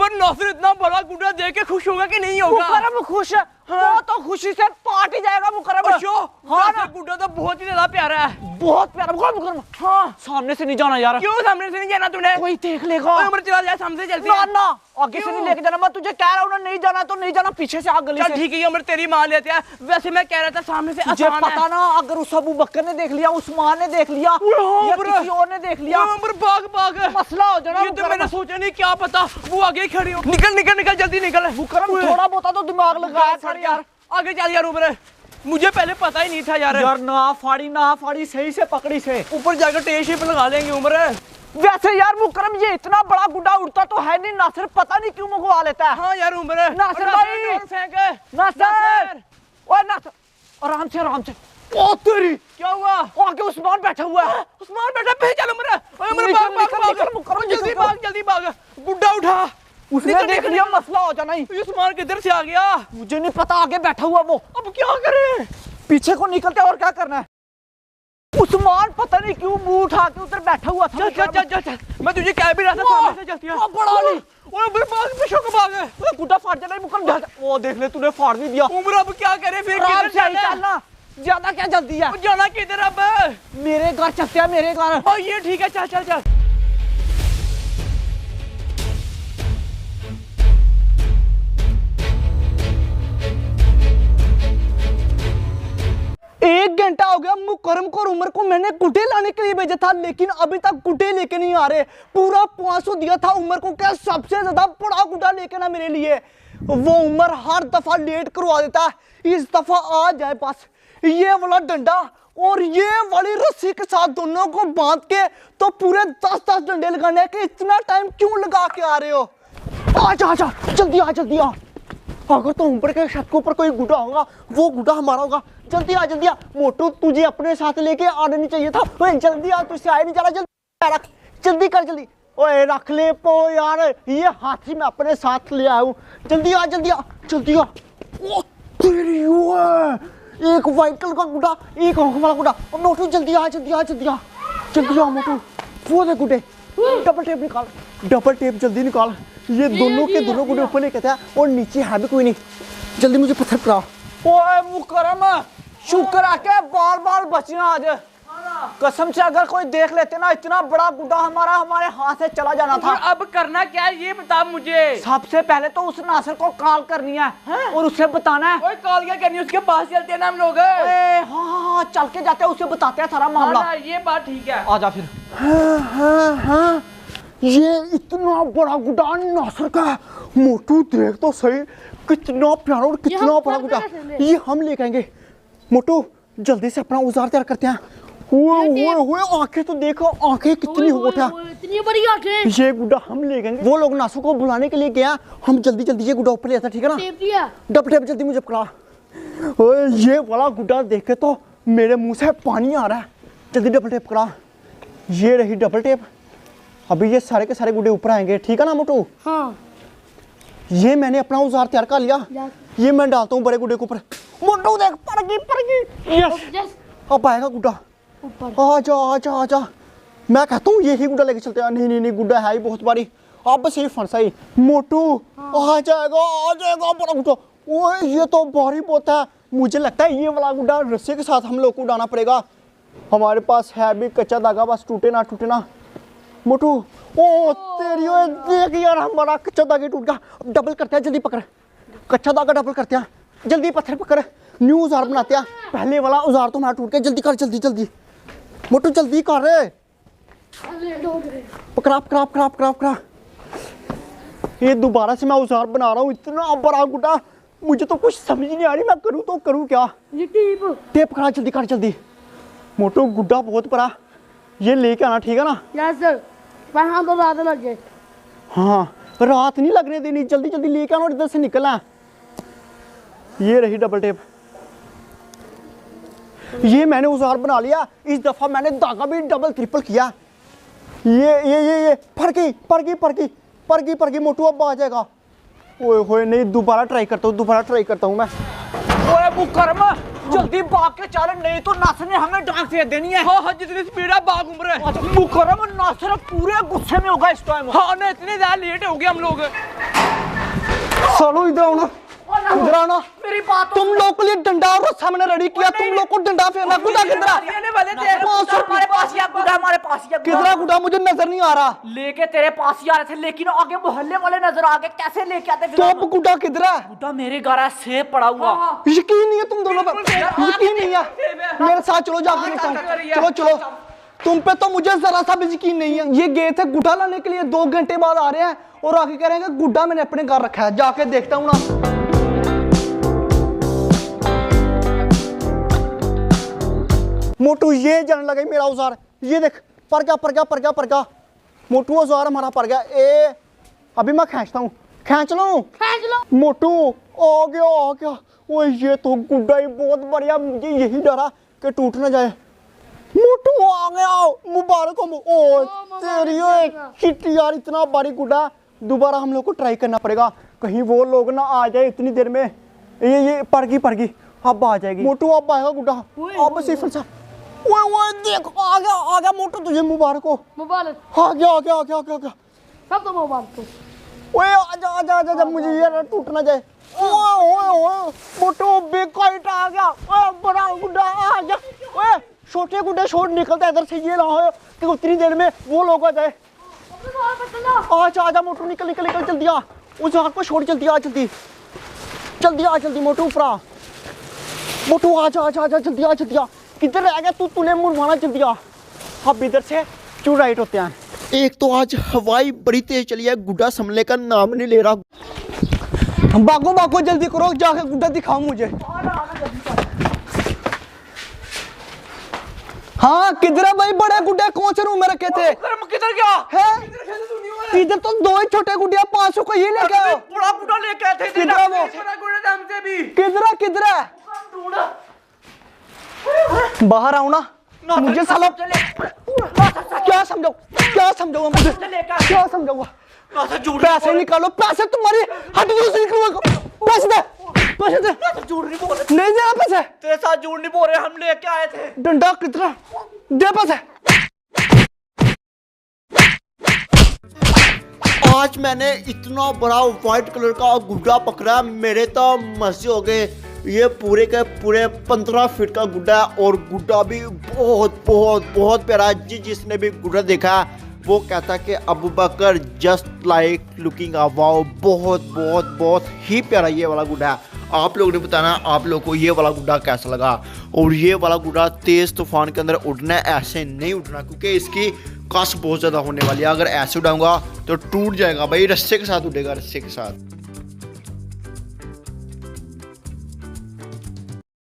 उमर नासिर इतना बड़ा गुड्डा देख के खुश होगा कि नहीं होगा? मुकरम खुश है। हाँ। वो तो खुशी से पार्टी जाएगा मुकरम। हाँ ना, गुड्डा तो बहुत ही ज्यादा प्यारा है, बहुत प्यारा मुकरम। हाँ सामने से नहीं जाना यार। क्यों सामने से नहीं जाना तूने? कोई देख लेगा। उमर चला जाए सामने से चलते ना ना आगे से नहीं लेके जाना। मैं तुझे कह रहा हूँ नहीं जाना तो नहीं जाना, पीछे से आ गली से। ठीक है उमर तेरी मान लेते हैं। वैसे मैं कह रहा था सामने से तुझे पता ना अगर उस अबू बकर ने देख लिया, उस्मान ने देख लिया या किसी और ने देख लिया, भाग भाग मसला हो जाना। ये तो मैंने सोचा नहीं, क्या पता वो आगे खड़ी हो। निकल निकल निकल जल्दी निकल। मुकरम थोड़ा बहुत तो दिमाग लगाया यार। आगे चल यार उमर, मुझे पहले पता ही नहीं था यार। यार ना फाड़ी सही से पकड़ी से ऊपर जाकर टेशिप लगा लेंगे उमर। वैसे यार मुकरम ये इतना बड़ा गुड्डा उड़ता तो है नहीं, नासिर पता नहीं क्यों मुझको आ लेता है। हाँ यार उमर। नासिर भाई नासिर, ओए नासिर आराम से आराम से। ओ तेरी क्या हुआ? आगे उस्मान बैठा हुआ है। उस्मान बैठा पे चल उमर। उमर भाग जल्दी भाग जल्दी भाग। गुड्डा उठा, उसने देख लिया मसला हो जाना ही। उस्मान किधर से आ गया? मुझे नहीं पता, आगे बैठा हुआ वो। अब क्या करें? पीछे को निकलते और क्या करना है? उस्मान पता नहीं क्यों मुंह उठा के उधर बैठा हुआ था। चल चल चल चल, मैं तुझे कह भी रहा था सामने से चलती है। बड़ा नहीं। ओए भाई भाग, पीछे को भाग। ओए गुड्डा फाड़ जाना मुकरम। वो देख ले तूने फाड़ भी दिया। उमर अब क्या करें फिर? किधर चलना? ज्यादा क्या जल्दी है? जाना किधर अब? मेरे घर चलते हैं, मेरे घर। ओ ये ठीक है, चल चल चल। एक घंटा हो गया मुकरम को और उमर को मैंने गुड्डे लाने के लिए भेजा था, लेकिन अभी तक गुड्डे लेके नहीं आ रहे। पूरा 500 दिया था उमर को, क्या सबसे ज्यादा बड़ा गुड्डा लेके ना मेरे लिए। वो उमर हर दफा लेट करवा देता है, इस दफा आ जाए बस। ये वाला डंडा और ये वाली रस्सी के साथ दोनों को बांध के तो पूरे 10-10 डंडे लगाने के। इतना टाइम क्यों लगा के आ रहे हो? आजा आजा जल्दी आ जल्दी आ। अगर तो ऊपर के छत के ऊपर कोई गुड्डा होगा, वो गुड्डा हमारा होगा। जल्दी आ जल्दी आ। मोटू तुझे अपने साथ लेके आना नहीं चाहिए था। जल्दी आ, तुझसे आया नहीं जा रहा। जल्दी रख, जल्दी कर जल्दी। ओए रख ले पो यार, ये हाथी मैं अपने साथ ले आया हूँ। जल्दी आ जल्दी आ जल्दी आ। ओ तेरी एक व्हाइट कलर का गुड्डा, एक आंखों वाला गुड्डा। मोटू जल्दी आ जल्दी आ जल्दी आ जल्दी आ मोटू। वो दे गुड्डे, डबल टेप निकाल, डबल टेप जल्दी निकाल। ये दोनों के दोनों गुड्डे ऊपर लेके था और नीचे है भी कोई नहीं। जल्दी मुझे पत्थर करा। ओए मुकरम शुक्र आके बार बार बचिया आज। कसम से अगर कोई देख लेते ना, इतना बड़ा गुड्डा हमारे हाथ से चला जाना था। अब करना क्या है ये बता मुझे। सबसे पहले तो उस नासिर को कॉल करनी है और उसे बताना है। कॉल क्या करनी है? उसके पास चलते हैं ना हम लोग। हाँ चल के जाते हैं, उसे बताते हैं सारा मामला। ये बात ठीक है, आजा फिर। हाँ ये इतना बड़ा गुड्डा नासिर का है। मोटू देख तो सही, कितना प्यारा और कितना बड़ा गुड्डा। ये हम लेके आएंगे। मोटू जल्दी से अपना औजार तैयार करते हैं। हुए आंखें तो देखो, आंखें कितनी होठ है, इतनी बड़ी आंखें। ये गुड्डा हम ले गए। वो लोग नासू को बुलाने के लिए गया, हम जल्दी जल्दी ये गुड्डा ऊपर ले आता, ठीक है ना? डबल टेप जल्दी मुझे पकड़ा। ओए ये वाला गुड्डा देख के तो मेरे मुंह से पानी आ रहा है। जल्दी डबल टेप पकड़ा। ये रही डबल टेप। अभी ये सारे के सारे गुड्डे ऊपर आएंगे, ठीक है ना मोटू? हाँ। ये मैंने अपना औजार तैयार कर लिया, ये मैं डालता हूँ बड़े गुड्डे के ऊपर। मोटू देख पड़ गई। यस अब आएगा गुड्डा। आजा आजा आजा। मैं कहता हूँ यही गुड्डा लेके चलते हैं। नहीं गुड्डा है ही बहुत भारी, अब सिर्फ फंसा ही। मोटू आ जाएगा बड़ा गुड्डा। ओए ये तो भारी बहुत है। मुझे लगता है ये वाला गुड्डा रस्सी के साथ हम लोग को उड़ाना पड़ेगा। हमारे पास है भी कच्चा धागा, बस टूटे ना। मोटू ओ तेरी देख यार, हमारा कच्चा धागा टूट गया। डबल करते हैं, जल्दी पकड़। कच्चा धागा डबल करते हैं, जल्दी पत्थर पकड़। न्यू औजार बनाते हैं। पहले वाला औजार तो हमारा टूट गया। जल्दी कर जल्दी मोटू जल्दी कर रे। पकड़ा। ये दोबारा से मैं औजार बना रहा हूँ। इतना बड़ा गुड्डा, मुझे तो कुछ समझ नहीं आ रही, मैं करूँ तो करूँ क्या? टेप करा, जल्दी कर जल्दी। मोटू गुड्डा बहुत बड़ा, ये लेके आना, ठीक है ना? Yes sir. पर हाँ तो रात लग जाए। हाँ रात नहीं लगने देनी, जल्दी लेके आना और इधर से निकलना। ये रही डबल टेप। ये मैंने औजार बना लिया। इस दफा मैंने धागा भी डबल ट्रिपल किया। ये पर गई मोटू, अब आ जाएगा। ओए होए नहीं, दोबारा ट्राई करता हूँ मैं। ओए मुकरम जल्दी भाग के चल, नहीं तो नासर ने हमें डांट दे देनी है। हाँ हाँ जितनी स्पीड है भाग उम्र। मुकरम नासर पूरे गुस्से में होगा इस टाइम। हाँ ना इतने ज्यादा लेट हो गए हम लोग। सालो इधर आओ ना, इधर आओ ना। मेरी बात तुम लोग के लिए डंडा और सामने रेडी किया, तुम लोग को डंडा फेरना। गुड्डा किधर है? लेने वाले थे। हमारे पास ही गुड्डा, हमारे पास ही किधर है गुड्डा? मुझे नजर नहीं आ रहा। लेके तेरे पास ही आ रहे थे, लेकिन आगे मोहल्ले वाले नजर आ गए, कैसे लेके आते तो अब गुड्डा किधर है? गुड्डा मेरे घर है, सेब पड़ा हुआ। यकीन नहीं है तुम दोनों पर, यकीन नहीं है। मेरे साथ चलो, जाके देखता हूँ। चलो चलो, तुम पे तो मुझे जरा सा भी यकीन नहीं है। ये गए थे गुड्डा लाने के लिए, 2 घंटे बाद आ रहे हैं और आके कह रहे हैं कि गुड्डा मैंने अपने घर रखा है। जाके देखता हूँ ना। मोटू ये जाने लगा मेरा औजार, ये देख पर गया। मोटू औजार हमारा पर गया। ए अभी मैं खींचता हूँ, खींच लो। खींच लो। मोटू आ गया। ओए ये तो गुड्डा ही बहुत बढ़िया, मुझे यही डरा कि टूट ना जाए। मोटू आ गया, मुबारक हो। ओ तेरी ओए चिट्टी यार, इतना भारी गुड्डा। दोबारा हम लोग को ट्राई करना पड़ेगा, कहीं वो लोग ना आ जाए इतनी देर में। ये पड़ गई, अब आ जाएगी। मोटू अब आएगा गुड्डा, अब सिर्फ सा। ओए देख आ गया मोटू, तुझे मुबारक हो। मुबारक। आ गया। सब तो मुबारक को। ओए आजा, मुझे ये ना टूट ना जाए। ओए मोटू बिग काइट आ गया। ओए बड़ा गुड्डा आ गया। ओए छोटे गुड्डे शॉट निकलता इधर से, ये ना हो कि उतनी देर में वो लोग आ जाए। आजा मोटू, निकल जल्दी आ। उस आग को छोड़, जल्दी आ मोटू ऊपर आ। मोटू आजा जल्दी आ। किधर रह गया तूने मुड़वाना, जल्दी आ। अब इधर से क्यों राइट होते हैं। एक तो आज हवाई बड़ी तेज चली है, गुड्डा संभलने का नाम नहीं ले रहा। भागो जल्दी करो, जाके गुड्डा दिखाओ मुझे। हाँ किधर है भाई? बड़े गुड्डे कौन से रूम में रखे थे? किधर गया है? इधर तो 2 ही छोटे गुड्डे, 500 को ये लेके आओ। बड़ा गुड्डा लेके आए थे। किधर है वो? किधर है? बाहर आओ ना, मुझे साला क्या समझाऊंगा मुझे, क्या समझाऊंगा? पैसे निकालो, पैसे तुम्हारी हट से निकलो, पैसे दे। नहीं देना पैसे, तेरे साथ झूठ नहीं बोल रहे, हम लेके आए थे। डंडा कितना दे पैसे। आज मैंने इतना बड़ा व्हाइट कलर का गुड्डा पकड़ा, मेरे तो मजे हो गए। ये पूरे के पूरे 15 फीट का गुड्डा है और गुड्डा भी बहुत प्यारा। जिसने भी गुड्डा देखा वो कहता कि अबू बकर जस्ट लाइक लुकिंग वाओ, बहुत ही प्यारा ये वाला गुड्डा है। आप लोगों ने बताना आप लोगों को ये वाला गुड्डा कैसा लगा। और ये वाला गुड्डा तेज़ तूफान के अंदर उड़ना है, ऐसे नहीं उड़ना, क्योंकि इसकी कस बहुत ज़्यादा होने वाली है। अगर ऐसे उड़ाऊंगा तो टूट जाएगा भाई, रस्से के साथ उड़ेगा, रस्से के साथ।